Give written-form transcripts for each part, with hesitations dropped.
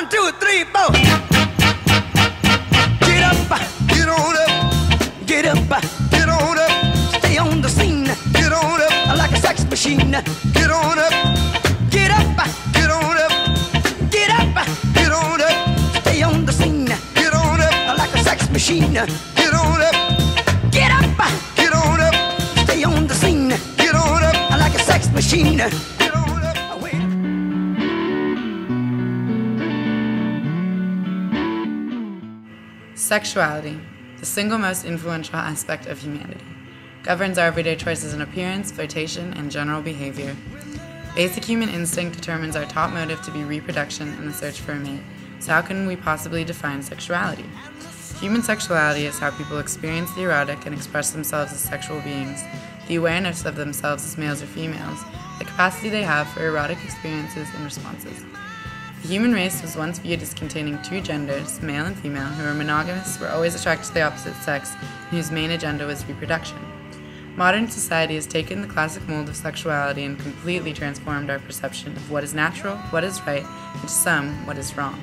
1, 2, 3, 4. Get up, get on up, get up, get on up. Stay on the scene, get on up like a sex machine. Get on up, get up, get on up, get up, get on up. Stay on the scene, get on up like a sex machine. Get on up, get up, get on up. Stay on the scene, get on up like a sex machine. Get on up, wait. Sexuality, the single most influential aspect of humanity, governs our everyday choices in appearance, flirtation, and general behavior. Basic human instinct determines our top motive to be reproduction and the search for a mate. So how can we possibly define sexuality? Human sexuality is how people experience the erotic and express themselves as sexual beings, the awareness of themselves as males or females, the capacity they have for erotic experiences and responses. The human race was once viewed as containing two genders, male and female, who were monogamous, were always attracted to the opposite sex, and whose main agenda was reproduction. Modern society has taken the classic mold of sexuality and completely transformed our perception of what is natural, what is right, and to some, what is wrong.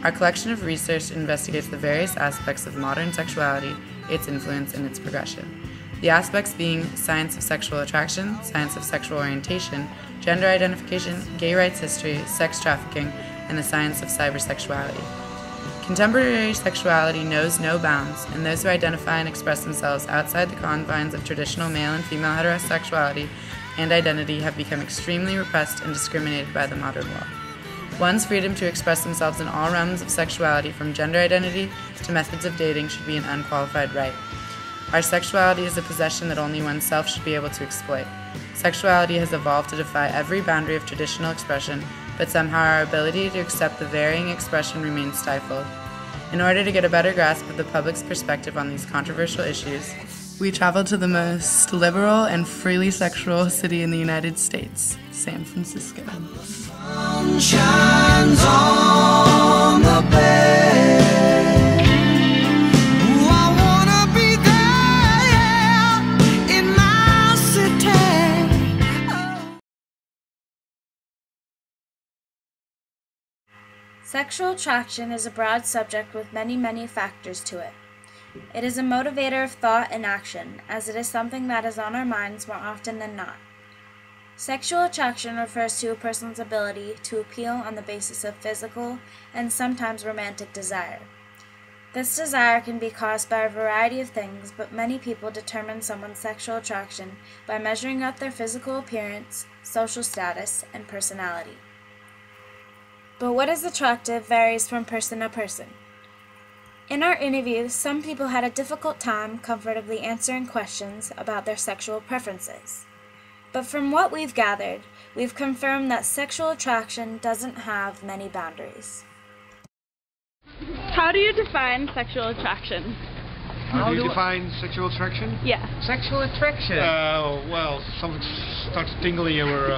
Our collection of research investigates the various aspects of modern sexuality, its influence, and its progression. The aspects being science of sexual attraction, science of sexual orientation, gender identification, gay rights history, sex trafficking, and the science of cybersexuality. Contemporary sexuality knows no bounds, and those who identify and express themselves outside the confines of traditional male and female heterosexuality and identity have become extremely repressed and discriminated by the modern world. One's freedom to express themselves in all realms of sexuality, from gender identity to methods of dating, should be an unqualified right. Our sexuality is a possession that only oneself should be able to exploit. Sexuality has evolved to defy every boundary of traditional expression, but somehow our ability to accept the varying expression remains stifled. In order to get a better grasp of the public's perspective on these controversial issues, we traveled to the most liberal and freely sexual city in the United States, San Francisco. Sun shines on the bay. Ooh, I wanna be there in my city. Oh. Sexual attraction is a broad subject with many factors to it. It is a motivator of thought and action, as it is something that is on our minds more often than not. Sexual attraction refers to a person's ability to appeal on the basis of physical and sometimes romantic desire. This desire can be caused by a variety of things, but many people determine someone's sexual attraction by measuring out their physical appearance, social status, and personality. But what is attractive varies from person to person. In our interview, some people had a difficult time comfortably answering questions about their sexual preferences. But from what we've gathered, we've confirmed that sexual attraction doesn't have many boundaries. How do you define sexual attraction? How do you define sexual attraction? Yeah. Sexual attraction? Well, something starts tingling your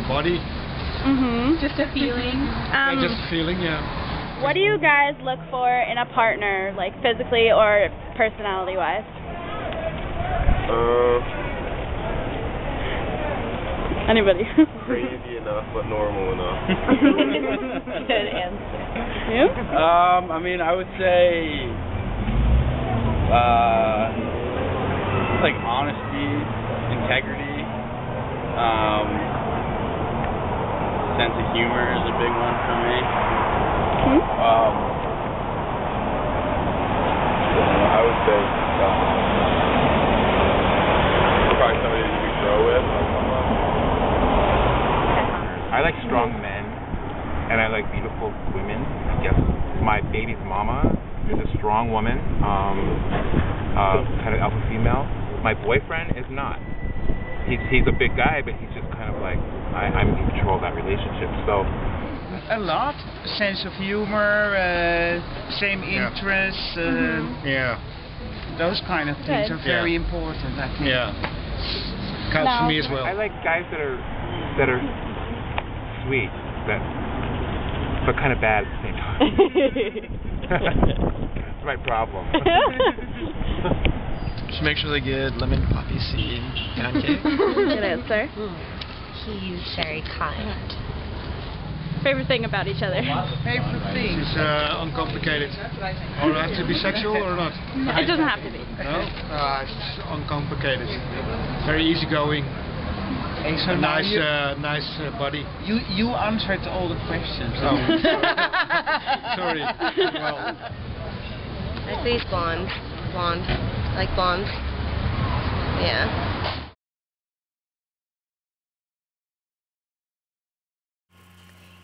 body. Mm-hmm. Just a feeling? Yeah, just a feeling, yeah. What do you guys look for in a partner, like physically or personality-wise? Anybody? Crazy enough, but normal enough. Good answer. You? I mean, I would say, like honesty, integrity, sense of humor is a big one for me. I would say probably somebody you can grow with. I like strong men, and I like beautiful women. I guess my baby's mama is a strong woman, kind of alpha female. My boyfriend is not. He's a big guy, but he's just kind of like, I'm in control of that relationship. So A lot. Sense of humor, same interests. Those kind of things are very important, I think. Yeah. Counts for me as well. I like guys that are sweet, but kind of bad at the same time. That's my problem. Just make sure they get lemon poppy seed pancake. Good answer. He's very kind. favorite thing about each other. Favorite thing? It's uncomplicated. Or have to be sexual or not? It doesn't have to be. No? It's uncomplicated. Very easygoing. Hey, so nice body. You answered all the questions. Oh, sorry. Well, I'd say it's blonde. Blonde. Like blondes. Yeah.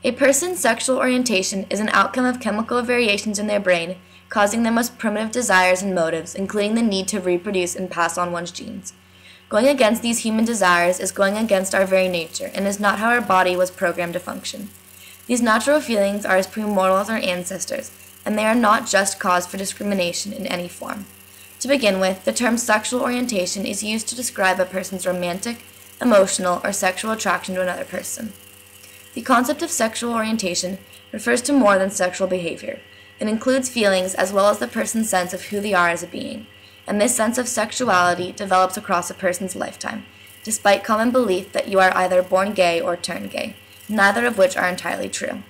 A person's sexual orientation is an outcome of chemical variations in their brain, causing their most primitive desires and motives, including the need to reproduce and pass on one's genes. Going against these human desires is going against our very nature, and is not how our body was programmed to function. These natural feelings are as premortal as our ancestors, and they are not just cause for discrimination in any form. To begin with, the term sexual orientation is used to describe a person's romantic, emotional, or sexual attraction to another person. The concept of sexual orientation refers to more than sexual behavior. It includes feelings as well as the person's sense of who they are as a being, and this sense of sexuality develops across a person's lifetime, despite common belief that you are either born gay or turn gay, neither of which are entirely true.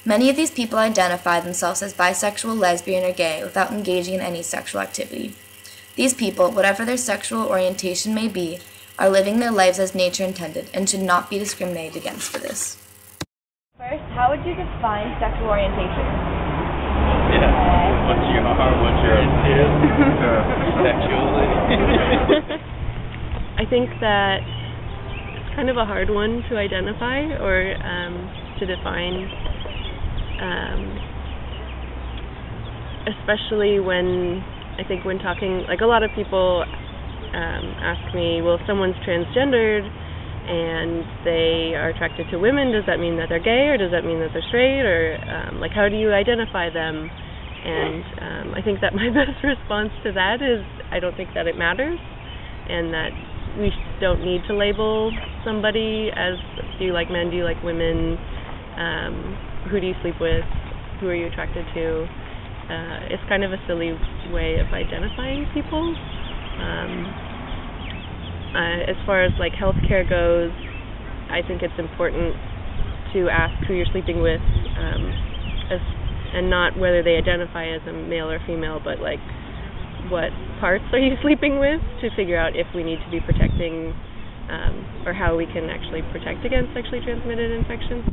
Many of these people identify themselves as bisexual, lesbian, or gay without engaging in any sexual activity. These people, whatever their sexual orientation may be, are living their lives as nature intended and should not be discriminated against for this. First, how would you define sexual orientation? Yeah, what you are, what you're into, sexually. I think that it's kind of a hard one to identify or to define, especially when talking, like a lot of people ask me, well, if someone's transgendered and they are attracted to women, does that mean that they're gay, or does that mean that they're straight, or how do you identify them? And I think that my best response to that is I don't think that it matters, and that we don't need to label somebody as, do you like men, do you like women, who do you sleep with, who are you attracted to. It's kind of a silly way of identifying people. As far as like healthcare goes, I think it's important to ask who you're sleeping with, and not whether they identify as a male or female, but like what parts are you sleeping with, to figure out if we need to be protecting, or how we can actually protect against sexually transmitted infections.